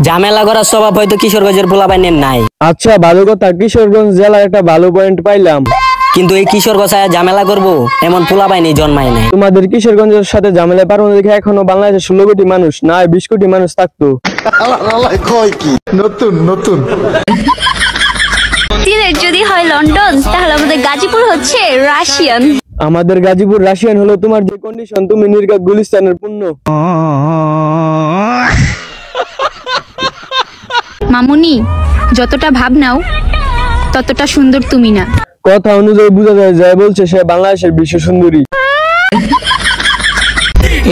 ঝামেলা করার স্বভাব হয়তো কিশোরগঞ্জের পোলাপাইনের নাই। আচ্ছা ভালো কথা, কিশোরগঞ্জ জেলার একটা ভালো পয়েন্ট পাইলাম, কিন্তু এই কিশোরগঞ্জ ঝামেলা করবো এমন পোলাপাইনি জন্মায় নাই। তোমাদের কিশোরগঞ্জের সাথে ঝামেলা পারবো দেখে এখনো বাংলাদেশে 16 কোটি মানুষ না 20 কোটি মানুষ থাকতো। নতুন নতুন সিলেট যদি হয় লন্ডন, তাহলে আমাদের গাজীপুর হচ্ছে রাশিয়ান। আমাদের গাজীপুর রাশিয়ান হলো তোমার যে কন্ডিশন, তুমি নির্ঘাত গুলিস্তানের পূর্ণ। মামুনি, যতটা ভাব নাও ততটা সুন্দর তুমি না। কথা অনুযায়ী বোঝা যায়, যাই বলছে সে বাংলাদেশের বিশ্ব সুন্দরী।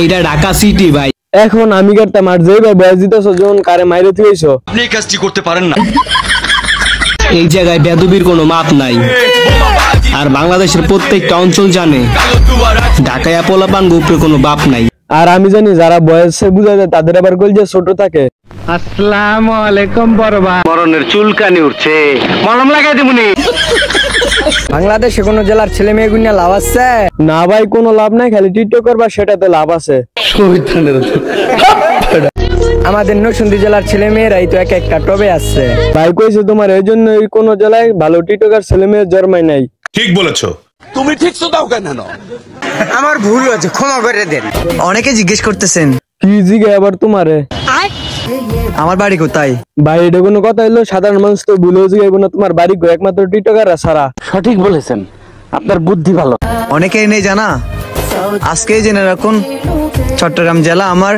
এইটা ঢাকা সিটি ভাই। এখন আমি করতাম আর যেই ভাই বয়স দিতেছ যখন কারে মাইরে থুইছো, আপনি এই কাজটি করতে পারেন না। এই জায়গায় বেদবির কোনো মাপ নাই, আর বাংলাদেশের প্রত্যেকটা অঞ্চল জানে ঢাকায় পোলাপান গোপরে কোনো বাপ নাই। আর আমি জানি যারা বয়সে বোঝা যায় তাদের আবার কলজা ছোট থাকে। আসসালামু আলাইকুম বরবা। মরণের চুলকানি উঠছে, মলম লাগাই দিমুনি। বাংলাদেশে কোন জেলার ছেলে মেয়ে গুনিয়া লাভ আছে না ভাই? কোনো লাভ নাই, খালি টিকটক করবা সেটাতে লাভ আছে। আমাদের নরসিংদী জেলার ছেলে মেয়েরাই তো এক একটা টবে আসছে ভাই। কইছে তোমার এই জন্য কোন জেলায় ভালো টিকটকার ছেলে মেয়ে জন্মায় নাই। ঠিক বলেছো তুমি, ঠিক তো দাও কেন? আমার ভুল হয়েছে, ক্ষমা করে দেন। অনেকে জিজ্ঞেস করতেছেন কি জিগে আবার তোমারে আমার বাড়ি কোথায়। ভাই এটা কোনো কথা হইলো? সাধারণ মানুষ তো ভুলেও জিগাইব না তোমার বাড়ি গো, একমাত্র টিকটকাররা ছাড়া। সঠিক বলেছেন, আপনার বুদ্ধি ভালো। অনেকেই নেই জানা, আজকেই জেনে রাখুন চট্টগ্রাম জেলা আমার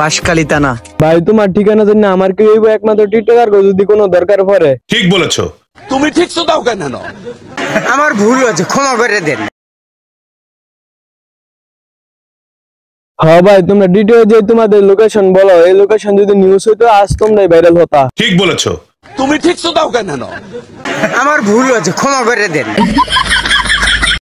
পাশকালী থানা। ভাই তোমার ঠিকানা জানি না, আমার কি হইব একমাত্র টিকটকার গো যদি কোনো দরকার পড়ে। ঠিক বলেছো তুমি, ঠিক তো দাও কেন? আমার ভুল হয়েছে, ক্ষমা করে দেন। হ্যাঁ ভাই তোমরা ডিটেইল যে তোমাদের লোকেশন বলো, এই লোকেশন যদি নিউজ হইতো আজ তোমরাই ভাইরাল হতা। ঠিক বলেছো তুমি, ঠিক তো দাও কেন? আমার ভুল হয়েছে, ক্ষমা করে দেন।